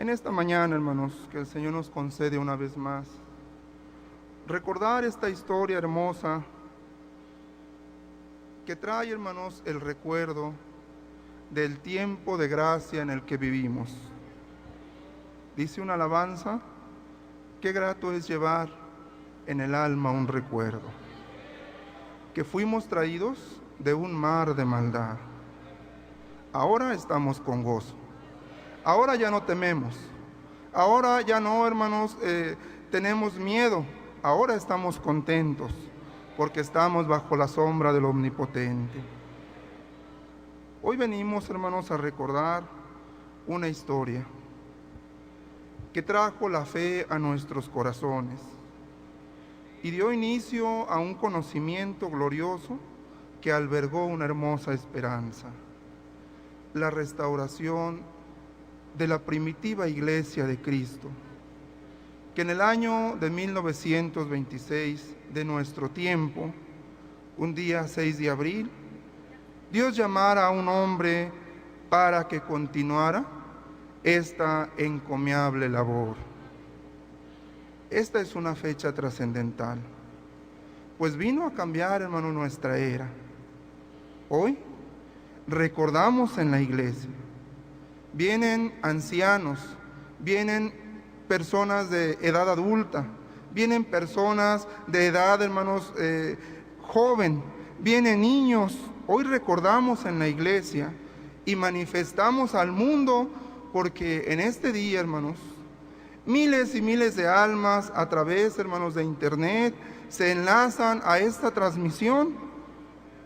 En esta mañana, hermanos, que el Señor nos concede una vez más recordar esta historia hermosa que trae, hermanos, el recuerdo del tiempo de gracia en el que vivimos. Dice una alabanza: qué grato es llevar en el alma un recuerdo, que fuimos traídos de un mar de maldad. Ahora estamos con gozo. Ahora ya no tememos. Ahora ya no, hermanos, tenemos miedo. Ahora estamos contentos porque estamos bajo la sombra del Omnipotente. Hoy venimos, hermanos, a recordar una historia que trajo la fe a nuestros corazones y dio inicio a un conocimiento glorioso que albergó una hermosa esperanza: la restauración de la primitiva iglesia de Cristo, que en el año de 1926 de nuestro tiempo, un día 6 de abril, Dios llamara a un hombre para que continuara esta encomiable labor. Esta es una fecha trascendental, pues vino a cambiar, hermano, nuestra era. Hoy recordamos en la iglesia, vienen ancianos, vienen personas de edad adulta, vienen personas de edad, hermanos, joven, vienen niños. Hoy recordamos en la iglesia y manifestamos al mundo, porque en este día, hermanos, miles y miles de almas a través, hermanos, de internet se enlazan a esta transmisión.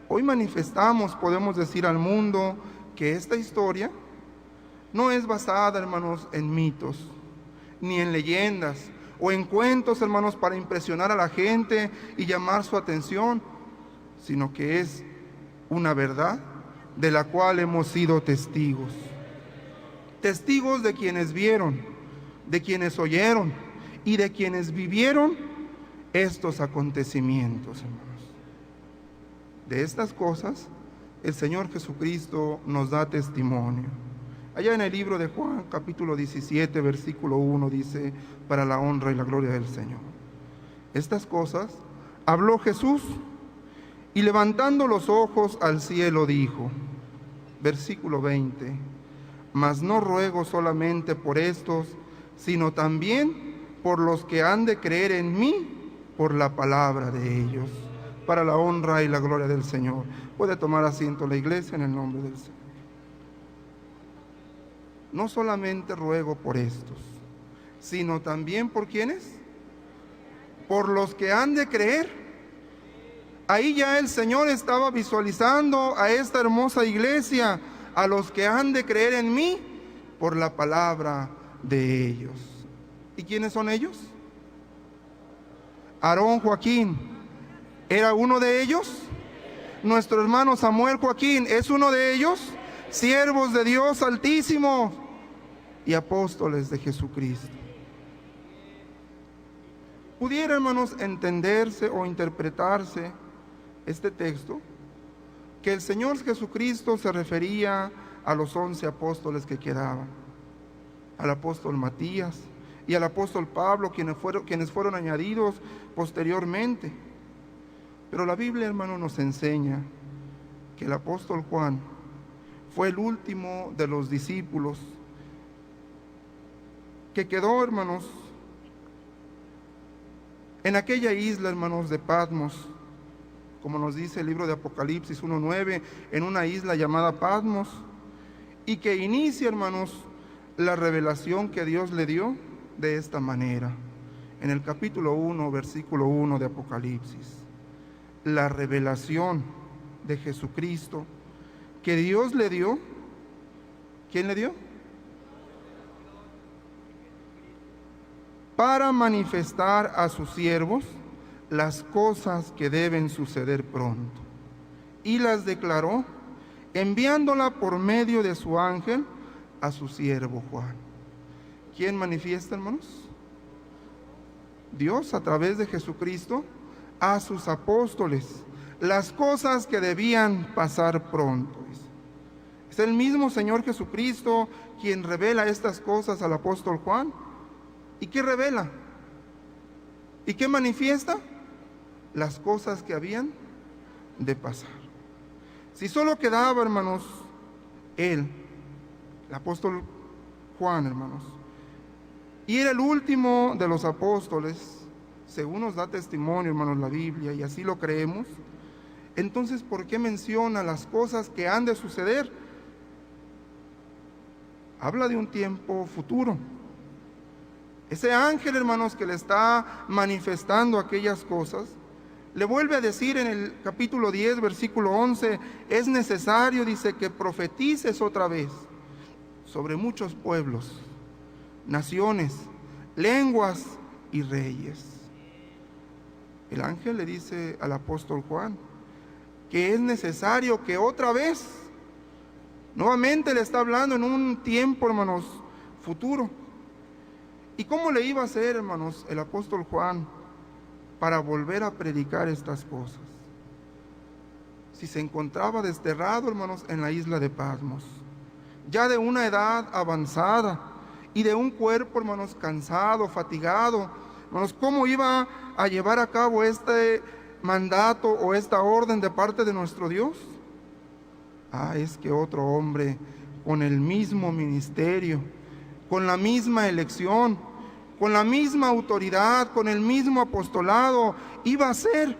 Hoy manifestamos, podemos decir al mundo, que esta historia no es basada, hermanos, en mitos, ni en leyendas o en cuentos, hermanos, para impresionar a la gente y llamar su atención, sino que es una verdad de la cual hemos sido testigos. Testigos de quienes vieron, de quienes oyeron y de quienes vivieron estos acontecimientos, hermanos. De estas cosas el Señor Jesucristo nos da testimonio. Allá en el libro de Juan, capítulo 17, versículo 1, dice: para la honra y la gloria del Señor. Estas cosas habló Jesús y levantando los ojos al cielo dijo, versículo 20, mas no ruego solamente por estos, sino también por los que han de creer en mí por la palabra de ellos, para la honra y la gloria del Señor. Puede tomar asiento la iglesia en el nombre del Señor. No solamente ruego por estos, sino también por ¿quiénes? Por los que han de creer. Ahí ya el Señor estaba visualizando a esta hermosa iglesia, a los que han de creer en mí por la palabra de ellos. ¿Y quiénes son ellos? Aarón Joaquín, ¿era uno de ellos? Nuestro hermano Samuel Joaquín, ¿es uno de ellos? Siervos de Dios Altísimo y apóstoles de Jesucristo. Pudiera, hermanos, entenderse o interpretarse este texto que el Señor Jesucristo se refería a los 11 apóstoles que quedaban, al apóstol Matías y al apóstol Pablo, quienes fueron añadidos posteriormente. Pero la Biblia, hermano, nos enseña que el apóstol Juan fue el último de los discípulos que quedó, hermanos, en aquella isla, hermanos, de Patmos, como nos dice el libro de Apocalipsis 1:9, en una isla llamada Patmos, y que inicia, hermanos, la revelación que Dios le dio de esta manera, en el capítulo 1, versículo 1 de Apocalipsis. La revelación de Jesucristo que Dios le dio. ¿Quién le dio? Para manifestar a sus siervos las cosas que deben suceder pronto. Y las declaró enviándola por medio de su ángel a su siervo Juan. ¿Quién manifiesta, hermanos? Dios, a través de Jesucristo, a sus apóstoles las cosas que debían pasar pronto. Es el mismo Señor Jesucristo quien revela estas cosas al apóstol Juan. ¿Y qué revela? ¿Y qué manifiesta? Las cosas que habían de pasar. Si solo quedaba, hermanos, él, el apóstol Juan, hermanos, y era el último de los apóstoles, según nos da testimonio, hermanos, la Biblia, y así lo creemos, entonces, ¿por qué menciona las cosas que han de suceder? Habla de un tiempo futuro. Ese ángel, hermanos, que le está manifestando aquellas cosas, le vuelve a decir en el capítulo 10, versículo 11, es necesario, dice, que profetices otra vez sobre muchos pueblos, naciones, lenguas y reyes. El ángel le dice al apóstol Juan que es necesario que otra vez, nuevamente le está hablando en un tiempo, hermanos, futuro. ¿Y cómo le iba a hacer, hermanos, el apóstol Juan para volver a predicar estas cosas? Si se encontraba desterrado, hermanos, en la isla de Patmos, ya de una edad avanzada y de un cuerpo, hermanos, cansado, fatigado, hermanos, ¿cómo iba a llevar a cabo este mandato o esta orden de parte de nuestro Dios? Es que otro hombre con el mismo ministerio, con la misma elección, con la misma autoridad, con el mismo apostolado, iba a ser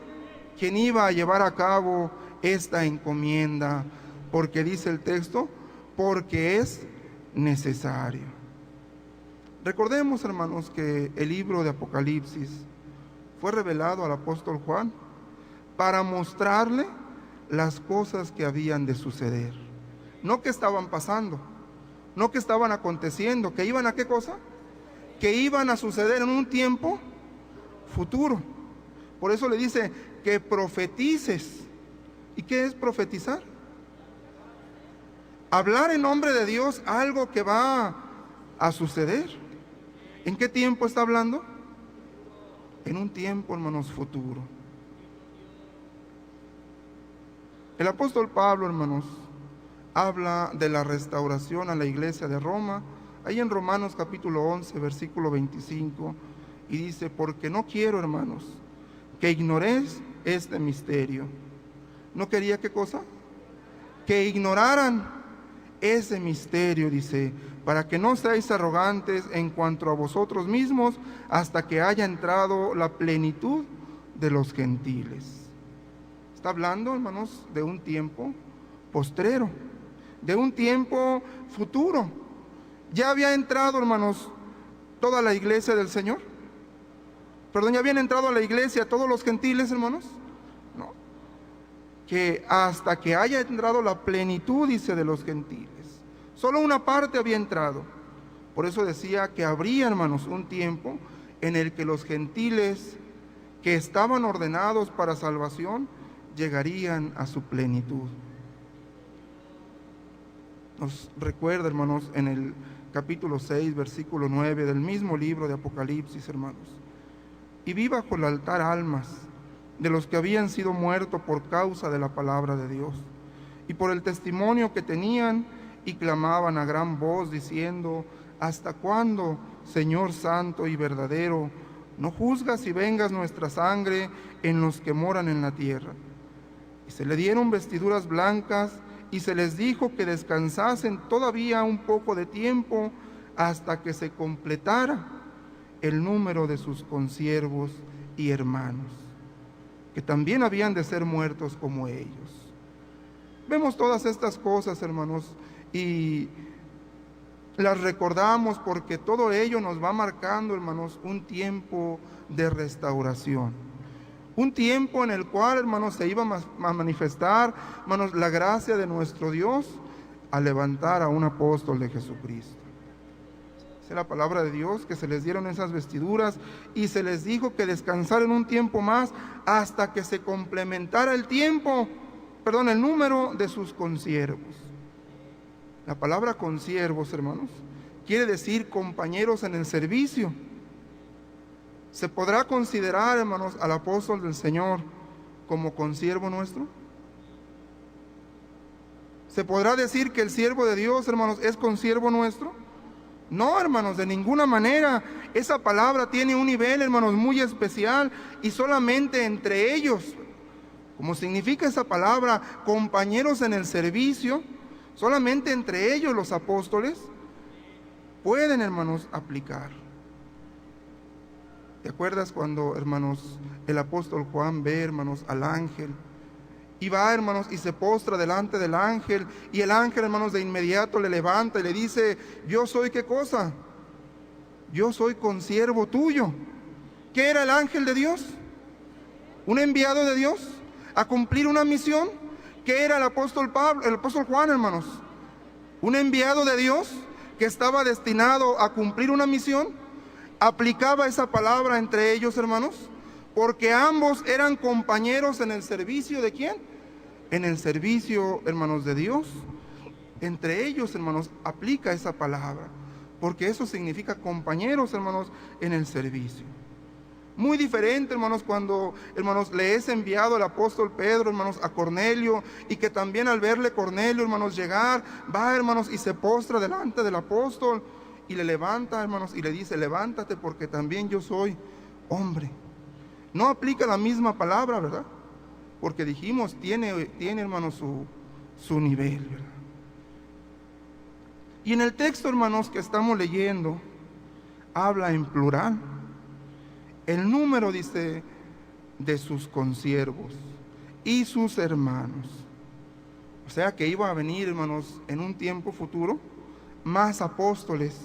quien iba a llevar a cabo esta encomienda, porque dice el texto, porque es necesario. Recordemos, hermanos, que el libro de Apocalipsis fue revelado al apóstol Juan para mostrarle las cosas que habían de suceder, no que estaban pasando, no que estaban aconteciendo, que iban a ¿qué cosa? Que iban a suceder en un tiempo futuro. Por eso le dice que profetices. ¿Y qué es profetizar? Hablar en nombre de Dios algo que va a suceder. ¿En qué tiempo está hablando? En un tiempo, hermanos, futuro. El apóstol Pablo, hermanos, habla de la restauración a la iglesia de Roma, ahí en Romanos capítulo 11, versículo 25, y dice, porque no quiero, hermanos, que ignoréis este misterio. ¿No quería qué cosa? Que ignoraran ese misterio, dice, para que no seáis arrogantes en cuanto a vosotros mismos, hasta que haya entrado la plenitud de los gentiles. Está hablando, hermanos, de un tiempo postrero, de un tiempo futuro. Ya había entrado, hermanos, toda la iglesia del Señor. Perdón, ya habían entrado a la iglesia todos los gentiles, hermanos. No. Que hasta que haya entrado la plenitud, dice, de los gentiles. Solo una parte había entrado. Por eso decía que habría, hermanos, un tiempo en el que los gentiles que estaban ordenados para salvación llegarían a su plenitud. Nos recuerda, hermanos, en el capítulo 6, versículo 9 del mismo libro de Apocalipsis, hermanos. Y vi bajo el altar almas de los que habían sido muertos por causa de la palabra de Dios y por el testimonio que tenían, y clamaban a gran voz diciendo, ¿hasta cuándo, Señor santo y verdadero, no juzgas y vengas nuestra sangre en los que moran en la tierra? Y se le dieron vestiduras blancas y se les dijo que descansasen todavía un poco de tiempo hasta que se completara el número de sus consiervos y hermanos, que también habían de ser muertos como ellos. Vemos todas estas cosas, hermanos, y las recordamos porque todo ello nos va marcando, hermanos, un tiempo de restauración. Un tiempo en el cual, hermanos, se iba a manifestar, hermanos, la gracia de nuestro Dios a levantar a un apóstol de Jesucristo. Es la palabra de Dios que se les dieron esas vestiduras y se les dijo que descansaran un tiempo más hasta que se complementara el número de sus consiervos. La palabra consiervos, hermanos, quiere decir compañeros en el servicio. ¿Se podrá considerar, hermanos, al apóstol del Señor como consiervo nuestro? ¿Se podrá decir que el siervo de Dios, hermanos, es consiervo nuestro? No, hermanos, de ninguna manera. Esa palabra tiene un nivel, hermanos, muy especial, y solamente entre ellos, como significa esa palabra, compañeros en el servicio, solamente entre ellos los apóstoles pueden, hermanos, aplicar. ¿Te acuerdas cuando, hermanos, el apóstol Juan ve, hermanos, al ángel? Y va, hermanos, y se postra delante del ángel, y el ángel, hermanos, de inmediato le levanta y le dice: yo soy, ¿qué cosa? Yo soy consiervo tuyo. ¿Qué era el ángel de Dios? ¿Un enviado de Dios a cumplir una misión? ¿Qué era el apóstol Juan, hermanos? Un enviado de Dios que estaba destinado a cumplir una misión. Aplicaba esa palabra entre ellos, hermanos, porque ambos eran compañeros en el servicio ¿de quién? En el servicio, hermanos, de Dios. Entre ellos, hermanos, aplica esa palabra, porque eso significa compañeros, hermanos, en el servicio. Muy diferente, hermanos, cuando, hermanos, le es enviado el apóstol Pedro, hermanos, a Cornelio, y que también al verle Cornelio, hermanos, llegar, va, hermanos, y se postra delante del apóstol, y le levanta, hermanos, y le dice: levántate, porque también yo soy hombre. No aplica la misma palabra, ¿verdad? Porque dijimos, tiene hermanos, su nivel, ¿verdad? Y en el texto, hermanos, que estamos leyendo, habla en plural. El número, dice, de sus consiervos y sus hermanos. O sea que iba a venir, hermanos, en un tiempo futuro, más apóstoles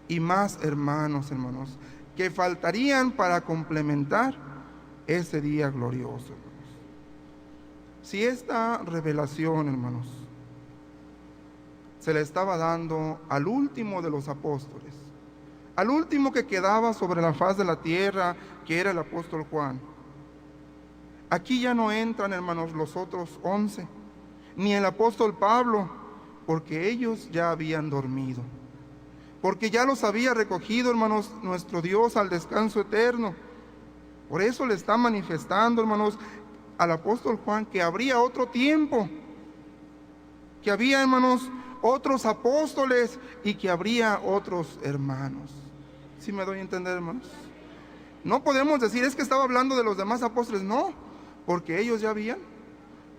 y más hermanos, hermanos, que faltarían para complementar ese día glorioso, hermanos. Si esta revelación, hermanos, se le estaba dando al último de los apóstoles, al último que quedaba sobre la faz de la tierra, que era el apóstol Juan, aquí ya no entran, hermanos, los otros 11, ni el apóstol Pablo, porque ellos ya habían dormido, porque ya los había recogido, hermanos, nuestro Dios al descanso eterno. Por eso le está manifestando, hermanos, al apóstol Juan que habría otro tiempo, que había, hermanos, otros apóstoles y que habría otros hermanos. ¿Sí me doy a entender, hermanos? No podemos decir, es que estaba hablando de los demás apóstoles. No, porque ellos ya habían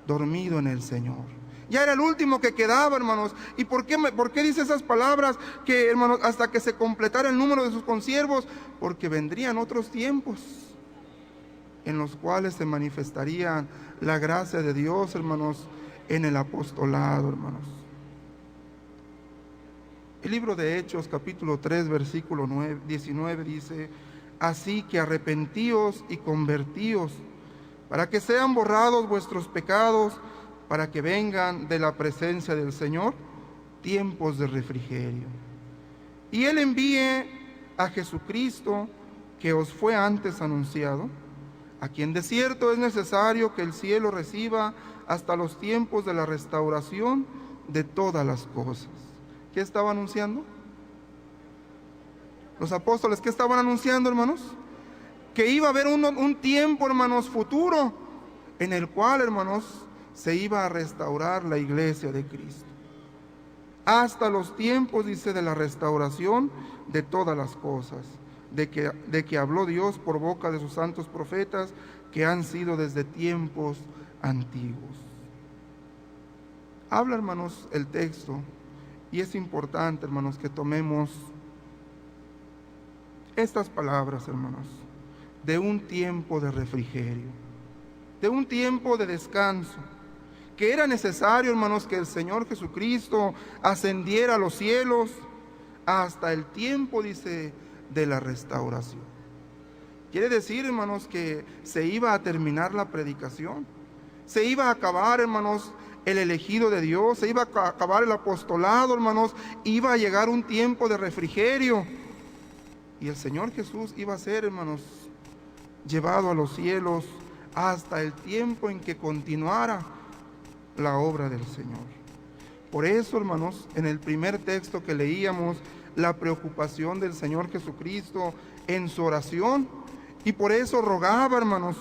dormido en el Señor. Ya era el último que quedaba, hermanos. ¿Y por qué dice esas palabras? Que, hermanos, hasta que se completara el número de sus consiervos, porque vendrían otros tiempos en los cuales se manifestaría la gracia de Dios, hermanos, en el apostolado, hermanos. El libro de Hechos, capítulo 3, versículo 19, dice: así que arrepentíos y convertíos, para que sean borrados vuestros pecados, para que vengan de la presencia del Señor tiempos de refrigerio. Y Él envíe a Jesucristo, que os fue antes anunciado, a quien de cierto es necesario que el cielo reciba hasta los tiempos de la restauración de todas las cosas. ¿Qué estaba anunciando? Los apóstoles, ¿qué estaban anunciando, hermanos? Que iba a haber un tiempo, hermanos, futuro, en el cual, hermanos, se iba a restaurar la iglesia de Cristo. Hasta los tiempos, dice, de la restauración de todas las cosas, de que habló Dios por boca de sus santos profetas, que han sido desde tiempos antiguos. Habla, hermanos, el texto, y es importante, hermanos, que tomemos estas palabras, hermanos, de un tiempo de refrigerio, de un tiempo de descanso, que era necesario, hermanos, que el Señor Jesucristo ascendiera a los cielos hasta el tiempo, dice, de la restauración. Quiere decir, hermanos, que se iba a terminar la predicación, se iba a acabar, hermanos, el elegido de Dios, se iba a acabar el apostolado, hermanos, iba a llegar un tiempo de refrigerio, y el Señor Jesús iba a ser, hermanos, llevado a los cielos hasta el tiempo en que continuara la obra del Señor. Por eso, hermanos, en el primer texto que leíamos, la preocupación del Señor Jesucristo en su oración, y por eso rogaba, hermanos,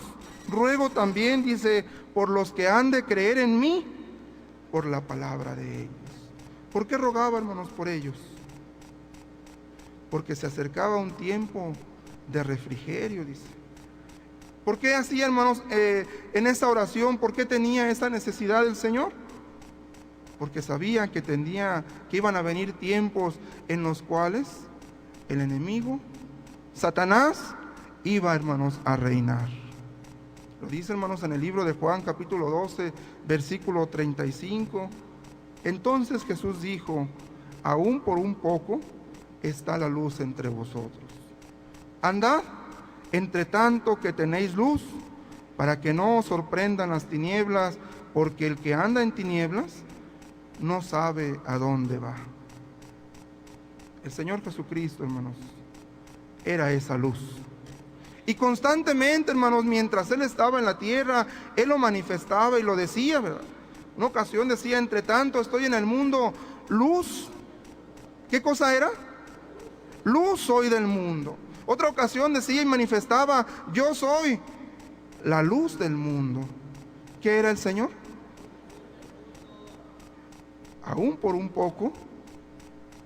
ruego también, dice, por los que han de creer en mí, por la palabra de ellos. ¿Por qué rogaba, hermanos, por ellos? Porque se acercaba un tiempo de refrigerio, dice. ¿Por qué hacía, hermanos, en esta oración? ¿Por qué tenía esa necesidad el Señor? Porque sabía que iban a venir tiempos en los cuales el enemigo, Satanás, iba, hermanos, a reinar. Lo dice, hermanos, en el libro de Juan, capítulo 12, versículo 35. Entonces Jesús dijo: aún por un poco está la luz entre vosotros. Andad entre tanto que tenéis luz, para que no os sorprendan las tinieblas, porque el que anda en tinieblas no sabe a dónde va. El Señor Jesucristo, hermanos, era esa luz. Y constantemente, hermanos, mientras Él estaba en la tierra, Él lo manifestaba y lo decía, ¿verdad? Una ocasión decía: entre tanto estoy en el mundo, luz. ¿Qué cosa era? Luz soy del mundo. Otra ocasión decía y manifestaba: yo soy la luz del mundo. ¿Qué era el Señor? Aún por un poco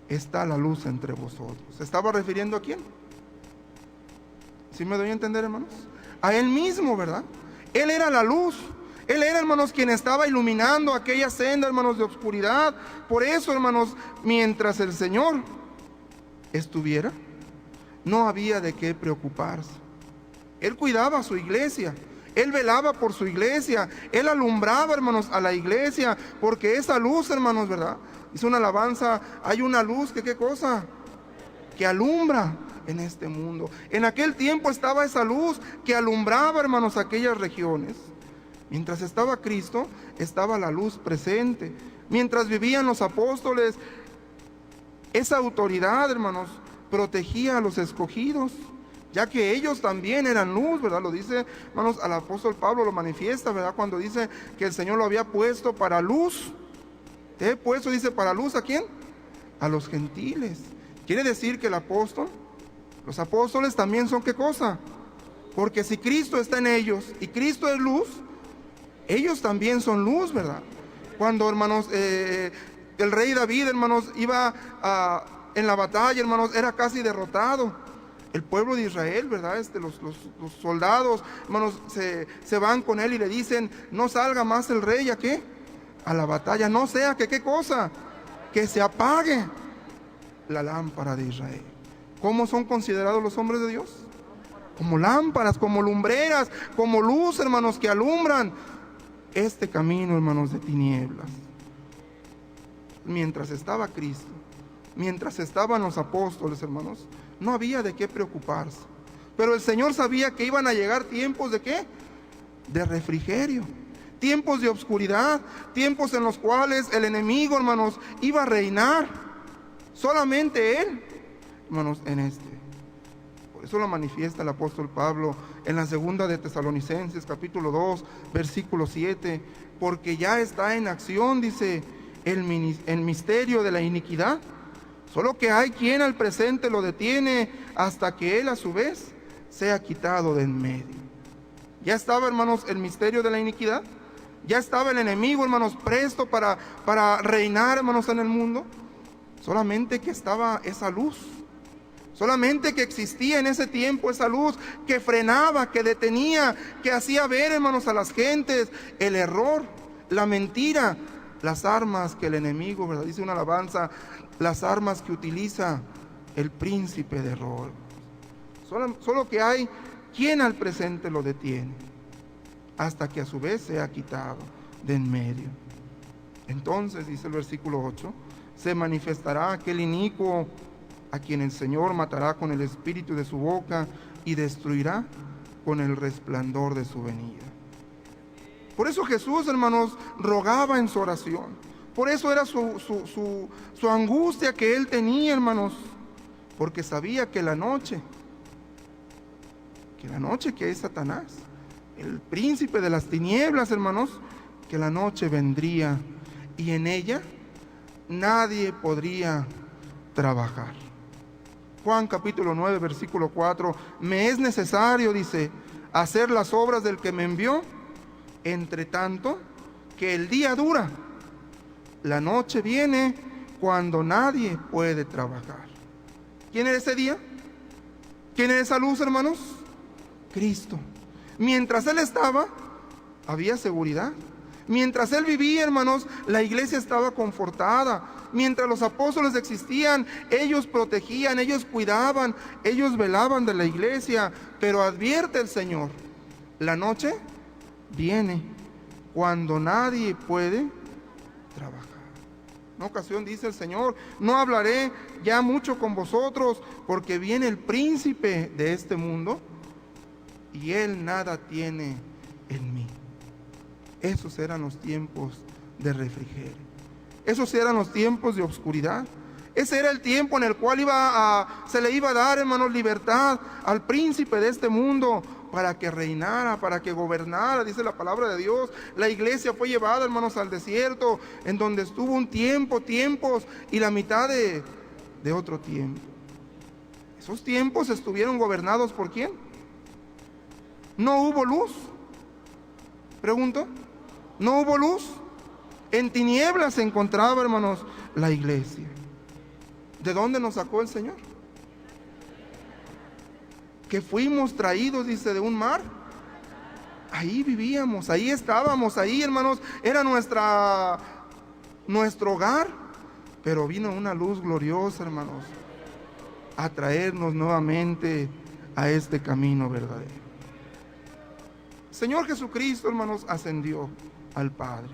está la luz entre vosotros. ¿Se estaba refiriendo a quién? ¿Sí me doy a entender, hermanos? A Él mismo, ¿verdad? Él era la luz. Él era, hermanos, quien estaba iluminando aquella senda, hermanos, de oscuridad. Por eso, hermanos, mientras el Señor estuviera, no había de qué preocuparse. Él cuidaba a su iglesia. Él velaba por su iglesia. Él alumbraba, hermanos, a la iglesia. Porque esa luz, hermanos, ¿verdad? Hizo una alabanza. Hay una luz que, ¿qué cosa? Que alumbra en este mundo. En aquel tiempo estaba esa luz que alumbraba, hermanos, aquellas regiones. Mientras estaba Cristo, estaba la luz presente. Mientras vivían los apóstoles, esa autoridad, hermanos, protegía a los escogidos, ya que ellos también eran luz, ¿verdad? Lo dice, hermanos, al apóstol Pablo lo manifiesta, ¿verdad? Cuando dice que el Señor lo había puesto para luz. ¿Te he puesto, dice, para luz a quién? A los gentiles. Quiere decir que los apóstoles también son, ¿qué cosa? Porque si Cristo está en ellos y Cristo es luz, ellos también son luz, ¿verdad? Cuando, hermanos, el rey David, hermanos, iba en la batalla, hermanos, era casi derrotado. El pueblo de Israel, ¿verdad? Los soldados, hermanos, se van con él y le dicen: no salga más el rey, ¿a qué? A la batalla, no sea que, ¿qué cosa? Que se apague la lámpara de Israel. ¿Cómo son considerados los hombres de Dios? Como lámparas, como lumbreras, como luz, hermanos, que alumbran este camino, hermanos, de tinieblas. Mientras estaba Cristo, mientras estaban los apóstoles, hermanos, no había de qué preocuparse. Pero el Señor sabía que iban a llegar tiempos ¿de qué? De refrigerio, tiempos de oscuridad, tiempos en los cuales el enemigo, hermanos, iba a reinar. Solamente Él, hermanos, en este. Por eso lo manifiesta el apóstol Pablo en la segunda de Tesalonicenses, capítulo 2, versículo 7. Porque ya está en acción, dice, el misterio de la iniquidad. Solo que hay quien al presente lo detiene hasta que él a su vez sea quitado de en medio. Ya estaba, hermanos, el misterio de la iniquidad. Ya estaba el enemigo, hermanos, presto para reinar, hermanos, en el mundo. Solamente que estaba esa luz. Solamente que existía en ese tiempo esa luz que frenaba, que detenía, que hacía ver, hermanos, a las gentes el error, la mentira, las armas que el enemigo, ¿verdad? Dice una alabanza: las armas que utiliza el príncipe de error. Solo que hay quien al presente lo detiene, hasta que a su vez sea quitado de en medio. Entonces, dice el versículo 8, se manifestará aquel inicuo a quien el Señor matará con el espíritu de su boca y destruirá con el resplandor de su venida. Por eso Jesús, hermanos, rogaba en su oración. Por eso era su angustia que Él tenía, hermanos. Porque sabía que la noche que es Satanás, el príncipe de las tinieblas, hermanos, que la noche vendría y en ella nadie podría trabajar. Juan capítulo 9, versículo 4, me es necesario, dice, hacer las obras del que me envió, entre tanto que el día dura. La noche viene cuando nadie puede trabajar. ¿Quién era ese día? ¿Quién era esa luz, hermanos? Cristo. Mientras Él estaba, había seguridad. Mientras Él vivía, hermanos, la iglesia estaba confortada. Mientras los apóstoles existían, ellos protegían, ellos cuidaban, ellos velaban de la iglesia. Pero advierte el Señor, la noche viene cuando nadie puede trabajar. En una ocasión dice el Señor, no hablaré ya mucho con vosotros, porque viene el príncipe de este mundo y él nada tiene en mí. Esos eran los tiempos de refrigerio. Esos eran los tiempos de oscuridad. Ese era el tiempo en el cual se le iba a dar, hermanos, libertad al príncipe de este mundo para que reinara, para que gobernara, dice la palabra de Dios. La iglesia fue llevada, hermanos, al desierto, en donde estuvo un tiempos, y la mitad de otro tiempo. Esos tiempos estuvieron gobernados ¿por quién? ¿No hubo luz? Pregunto. ¿No hubo luz? En tinieblas se encontraba, hermanos, la iglesia. ¿De dónde nos sacó el Señor? Que fuimos traídos, dice, de un mar. Ahí vivíamos, ahí estábamos, ahí, hermanos, era nuestro hogar. Pero vino una luz gloriosa, hermanos, a traernos nuevamente a este camino verdadero. Señor Jesucristo, hermanos, ascendió al Padre.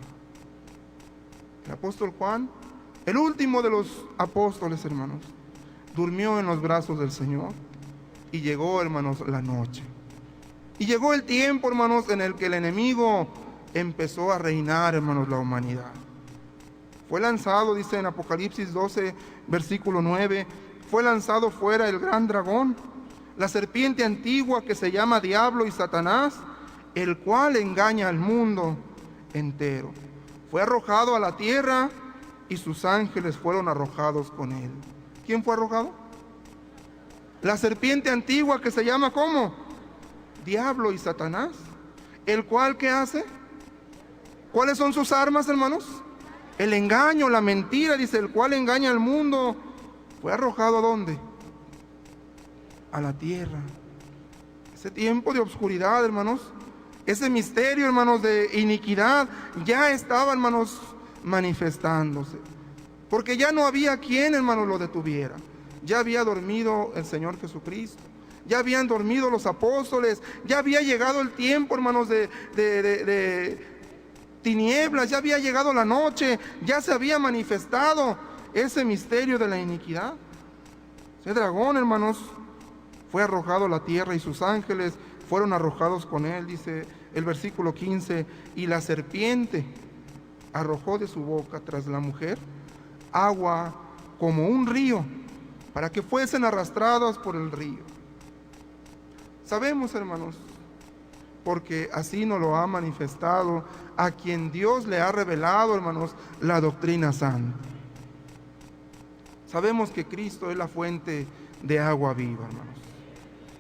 El apóstol Juan, el último de los apóstoles, hermanos, durmió en los brazos del Señor. Y llegó, hermanos, la noche. Y llegó el tiempo, hermanos, en el que el enemigo empezó a reinar, hermanos, la humanidad. Fue lanzado, dice en Apocalipsis 12, versículo 9, fue lanzado fuera el gran dragón, la serpiente antigua que se llama Diablo y Satanás, el cual engaña al mundo entero. Fue arrojado a la tierra y sus ángeles fueron arrojados con él. ¿Quién fue arrojado? La serpiente antigua que se llama ¿cómo? Diablo y Satanás. ¿El cual qué hace? ¿Cuáles son sus armas, hermanos? El engaño, la mentira, dice, el cual engaña al mundo. Fue arrojado ¿a dónde? A la tierra. Ese tiempo de oscuridad, hermanos, ese misterio, hermanos, de iniquidad, ya estaba, hermanos, manifestándose. Porque ya no había quien, hermanos, lo detuviera. Ya había dormido el Señor Jesucristo. Ya habían dormido los apóstoles. Ya había llegado el tiempo, hermanos, de tinieblas. Ya había llegado la noche. Ya se había manifestado ese misterio de la iniquidad. Ese dragón, hermanos, fue arrojado a la tierra y sus ángeles fueron arrojados con él, dice el versículo 15. Y la serpiente arrojó de su boca tras la mujer agua como un río, para que fuesen arrastradas por el río. Sabemos, hermanos, porque así nos lo ha manifestado a quien Dios le ha revelado, hermanos, la doctrina santa. Sabemos que Cristo es la fuente de agua viva, hermanos.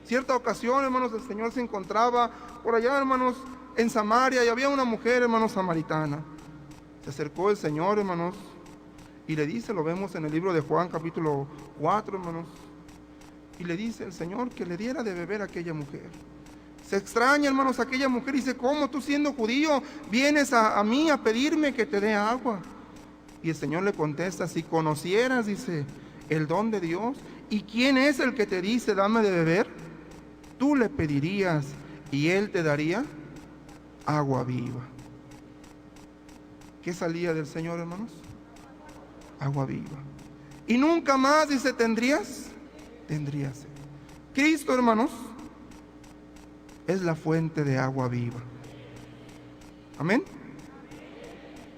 Cierta ocasión, hermanos, el Señor se encontraba por allá, hermanos, en Samaria, y había una mujer, hermanos, samaritana. Se acercó el Señor, hermanos, y le dice, lo vemos en el libro de Juan, capítulo 4, hermanos, y le dice el Señor que le diera de beber a aquella mujer. Se extraña, hermanos, aquella mujer, y dice, ¿cómo tú siendo judío vienes a mí a pedirme que te dé agua? Y el Señor le contesta, si conocieras, dice, el don de Dios, ¿y quién es el que te dice, dame de beber? Tú le pedirías y Él te daría agua viva. ¿Qué salía del Señor, hermanos? Agua viva. Y nunca más, dice, tendrías sed. Cristo, hermanos, es la fuente de agua viva. Amén.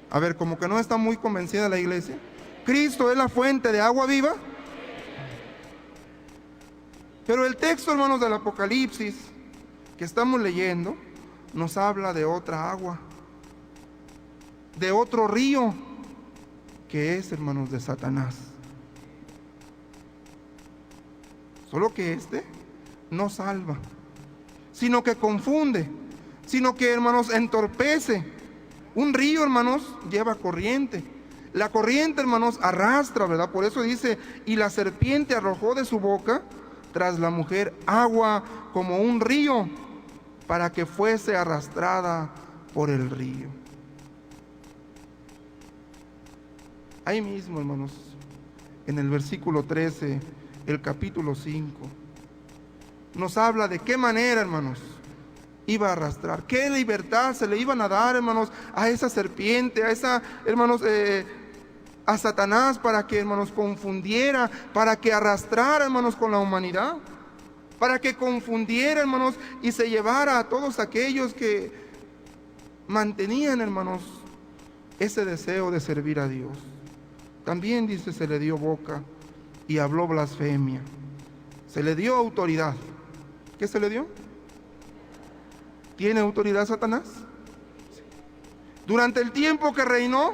A ver, como que no está muy convencida la iglesia. Cristo es la fuente de agua viva. Pero el texto, hermanos, del Apocalipsis que estamos leyendo nos habla de otra agua, de otro río, que es, hermanos, de Satanás. Solo que este no salva, sino que confunde, sino que, hermanos, entorpece. Un río, hermanos, lleva corriente. La corriente, hermanos, arrastra, ¿verdad? Por eso dice, y la serpiente arrojó de su boca tras la mujer agua como un río, para que fuese arrastrada por el río. Ahí mismo, hermanos, en el versículo 13, el capítulo 5, nos habla de qué manera, hermanos, iba a arrastrar, qué libertad se le iban a dar, hermanos, a esa serpiente, a esa, hermanos, a Satanás, para que, hermanos, confundiera, para que arrastrara, hermanos, con la humanidad, para que confundiera, hermanos, y se llevara a todos aquellos que mantenían, hermanos, ese deseo de servir a Dios. También dice, se le dio boca y habló blasfemia. Se le dio autoridad. ¿Qué se le dio? ¿Tiene autoridad Satanás? Sí. Durante el tiempo que reinó,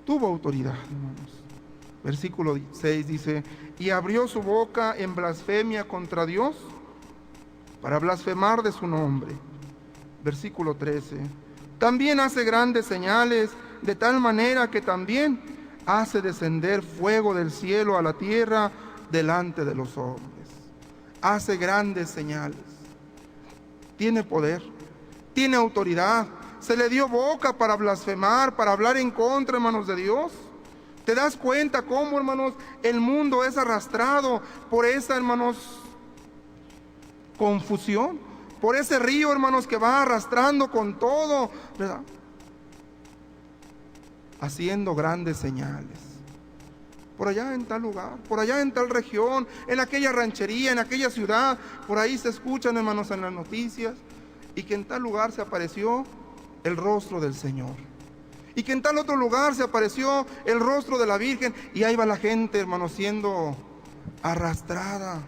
tuvo autoridad, hermanos. Versículo 6 dice, y abrió su boca en blasfemia contra Dios, para blasfemar de su nombre. Versículo 13, también hace grandes señales, de tal manera que también hace descender fuego del cielo a la tierra delante de los hombres. Hace grandes señales. Tiene poder, tiene autoridad. Se le dio boca para blasfemar, para hablar en contra, hermanos, de Dios. ¿Te das cuenta cómo, hermanos, el mundo es arrastrado por esa, hermanos, confusión? Por ese río, hermanos, que va arrastrando con todo, ¿verdad? Haciendo grandes señales. Por allá en tal lugar, por allá en tal región, en aquella ranchería, en aquella ciudad, por ahí se escuchan, hermanos, en las noticias, y que en tal lugar se apareció el rostro del Señor, y que en tal otro lugar se apareció el rostro de la Virgen, y ahí va la gente, hermanos, siendo arrastrada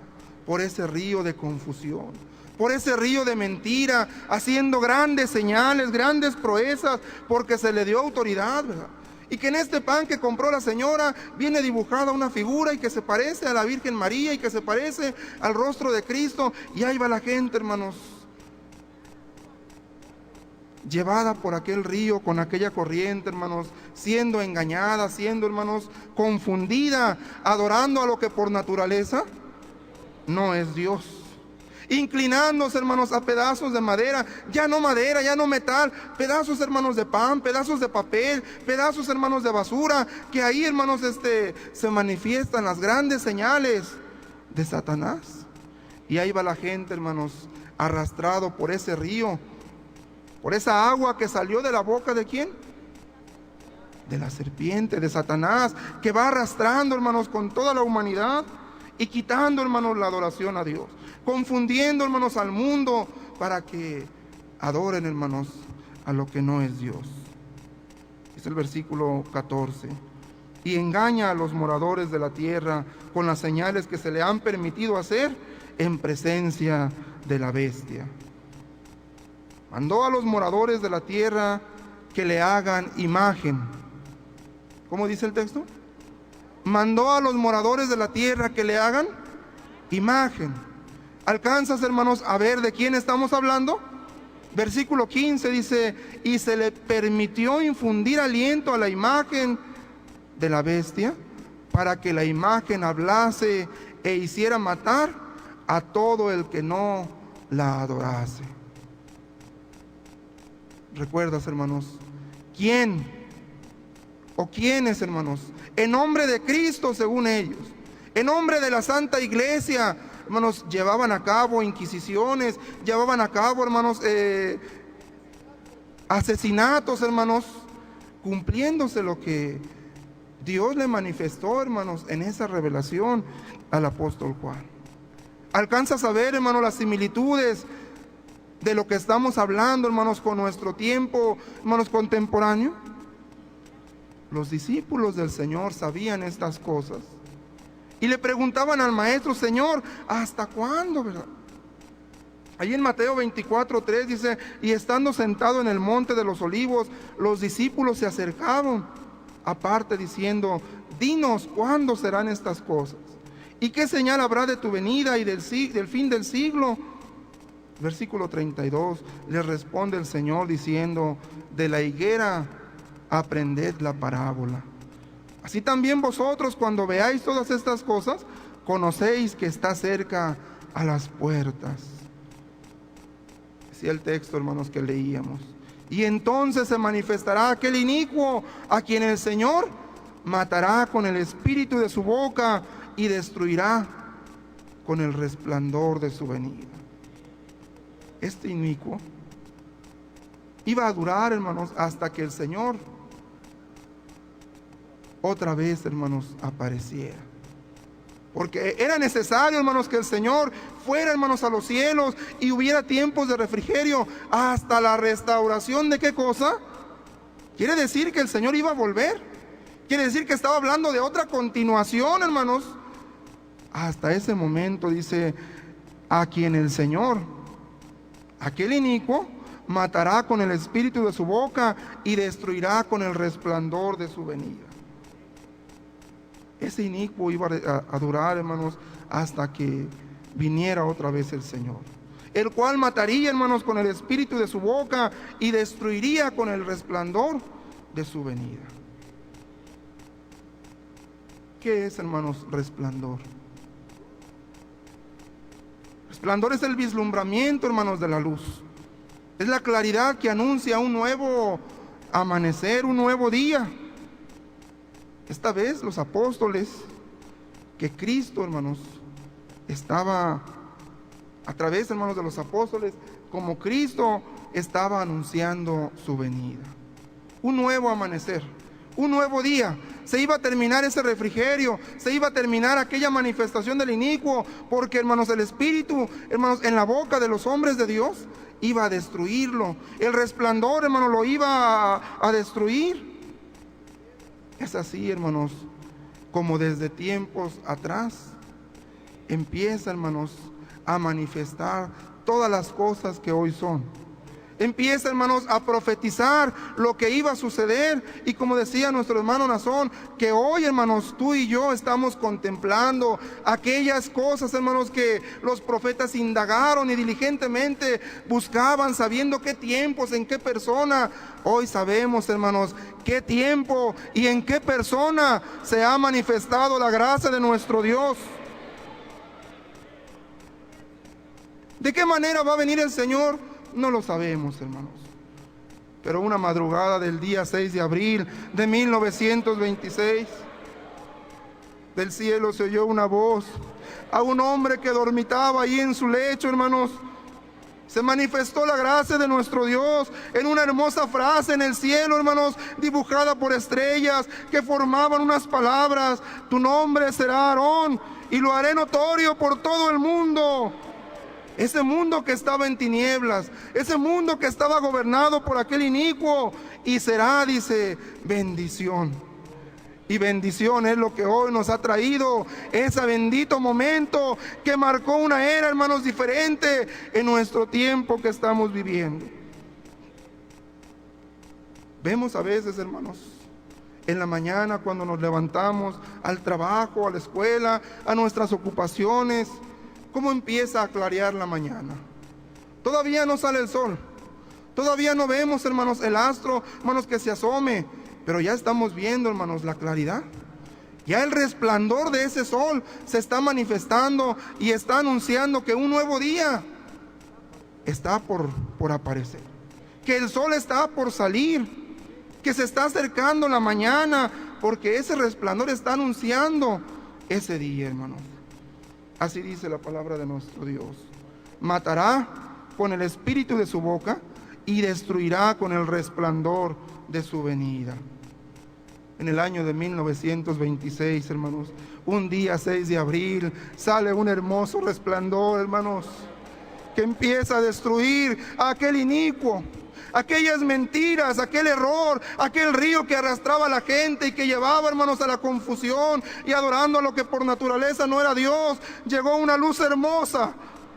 por ese río de confusión, por ese río de mentira, haciendo grandes señales, grandes proezas, porque se le dio autoridad, ¿verdad? Y que en este pan que compró la señora viene dibujada una figura y que se parece a la Virgen María y que se parece al rostro de Cristo. Y ahí va la gente, hermanos, llevada por aquel río, con aquella corriente, hermanos, siendo engañada, siendo, hermanos, confundida, adorando a lo que por naturaleza no es Dios. Inclinándose, hermanos, a pedazos de madera, ya no metal, pedazos, hermanos, de pan, pedazos de papel, pedazos, hermanos, de basura, que ahí, hermanos, se manifiestan las grandes señales de Satanás. Y ahí va la gente, hermanos, arrastrado por ese río, por esa agua que salió de la boca ¿de quién? De la serpiente, de Satanás, que va arrastrando, hermanos, con toda la humanidad y quitando, hermanos, la adoración a Dios, confundiendo, hermanos, al mundo para que adoren, hermanos, a lo que no es Dios. Es el versículo 14. Y engaña a los moradores de la tierra con las señales que se le han permitido hacer en presencia de la bestia. Mandó a los moradores de la tierra que le hagan imagen. ¿Cómo dice el texto? Mandó a los moradores de la tierra que le hagan imagen. ¿Alcanzas, hermanos, a ver de quién estamos hablando? Versículo 15 dice, y se le permitió infundir aliento a la imagen de la bestia, para que la imagen hablase e hiciera matar a todo el que no la adorase. ¿Recuerdas, hermanos? ¿Quién o quiénes, hermanos? En nombre de Cristo, según ellos, en nombre de la Santa Iglesia, hermanos, llevaban a cabo inquisiciones, llevaban a cabo, hermanos, asesinatos, hermanos, cumpliéndose lo que Dios le manifestó, hermanos, en esa revelación al apóstol Juan. ¿Alcanzas a ver, hermanos, las similitudes de lo que estamos hablando, hermanos, con nuestro tiempo, hermanos, contemporáneo? Los discípulos del Señor sabían estas cosas y le preguntaban al maestro, Señor, ¿hasta cuándo, verdad? Allí en Mateo 24:3 dice, y estando sentado en el monte de los olivos, los discípulos se acercaban aparte diciendo, dinos cuándo serán estas cosas y qué señal habrá de tu venida y del fin del siglo. Versículo 32, le responde el Señor diciendo, de la higuera aprended la parábola. Así también vosotros, cuando veáis todas estas cosas, conocéis que está cerca a las puertas. Decía el texto, hermanos, que leíamos. Y entonces se manifestará aquel inicuo a quien el Señor matará con el espíritu de su boca y destruirá con el resplandor de su venida. Este inicuo iba a durar, hermanos, hasta que el Señor otra vez, hermanos, apareciera. Porque era necesario, hermanos, que el Señor fuera, hermanos, a los cielos y hubiera tiempos de refrigerio hasta la restauración de ¿qué cosa? Quiere decir que el Señor iba a volver. Quiere decir que estaba hablando de otra continuación, hermanos. Hasta ese momento dice, a quien el Señor, aquel inicuo, matará con el espíritu de su boca y destruirá con el resplandor de su venida. Ese inicuo iba a durar, hermanos, hasta que viniera otra vez el Señor, el cual mataría, hermanos, con el espíritu de su boca y destruiría con el resplandor de su venida. ¿Qué es, hermanos, resplandor? Resplandor es el vislumbramiento, hermanos, de la luz. Es la claridad que anuncia un nuevo amanecer, un nuevo día. Esta vez los apóstoles, que Cristo, hermanos, estaba a través, hermanos, de los apóstoles, como Cristo estaba anunciando su venida. Un nuevo amanecer, un nuevo día. Se iba a terminar ese refrigerio, se iba a terminar aquella manifestación del inicuo, porque, hermanos, el Espíritu, hermanos, en la boca de los hombres de Dios, iba a destruirlo. El resplandor, hermanos, lo iba a destruir. Es así, hermanos, como desde tiempos atrás empieza, hermanos, a manifestar todas las cosas que hoy son. Empieza, hermanos, a profetizar lo que iba a suceder. Y como decía nuestro hermano Nazón, que hoy, hermanos, tú y yo estamos contemplando aquellas cosas, hermanos, que los profetas indagaron y diligentemente buscaban, sabiendo qué tiempos, en qué persona. Hoy sabemos, hermanos, qué tiempo y en qué persona se ha manifestado la gracia de nuestro Dios. ¿De qué manera va a venir el Señor? No lo sabemos, hermanos. Pero una madrugada del día 6 de abril de 1926, del cielo se oyó una voz a un hombre que dormitaba ahí en su lecho, hermanos. Se manifestó la gracia de nuestro Dios en una hermosa frase en el cielo, hermanos, dibujada por estrellas que formaban unas palabras: tu nombre será Aarón y lo haré notorio por todo el mundo. Ese mundo que estaba en tinieblas, ese mundo que estaba gobernado por aquel inicuo, y será, dice, bendición. Y bendición es lo que hoy nos ha traído ese bendito momento que marcó una era, hermanos, diferente en nuestro tiempo que estamos viviendo. Vemos a veces, hermanos, en la mañana cuando nos levantamos al trabajo, a la escuela, a nuestras ocupaciones, cómo empieza a clarear la mañana. Todavía no sale el sol, todavía no vemos, hermanos, el astro, hermanos, que se asome, pero ya estamos viendo, hermanos, la claridad. Ya el resplandor de ese sol se está manifestando y está anunciando que un nuevo día está por aparecer, que el sol está por salir, que se está acercando la mañana, porque ese resplandor está anunciando ese día, hermanos. Así dice la palabra de nuestro Dios. Matará con el espíritu de su boca y destruirá con el resplandor de su venida. En el año de 1926, hermanos, un día 6 de abril, sale un hermoso resplandor, hermanos, que empieza a destruir a aquel inicuo, aquellas mentiras, aquel error, aquel río que arrastraba a la gente y que llevaba, hermanos, a la confusión y adorando a lo que por naturaleza no era Dios. Llegó una luz hermosa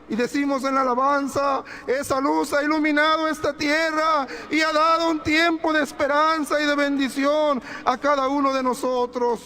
y decimos en la alabanza: esa luz ha iluminado esta tierra y ha dado un tiempo de esperanza y de bendición a cada uno de nosotros.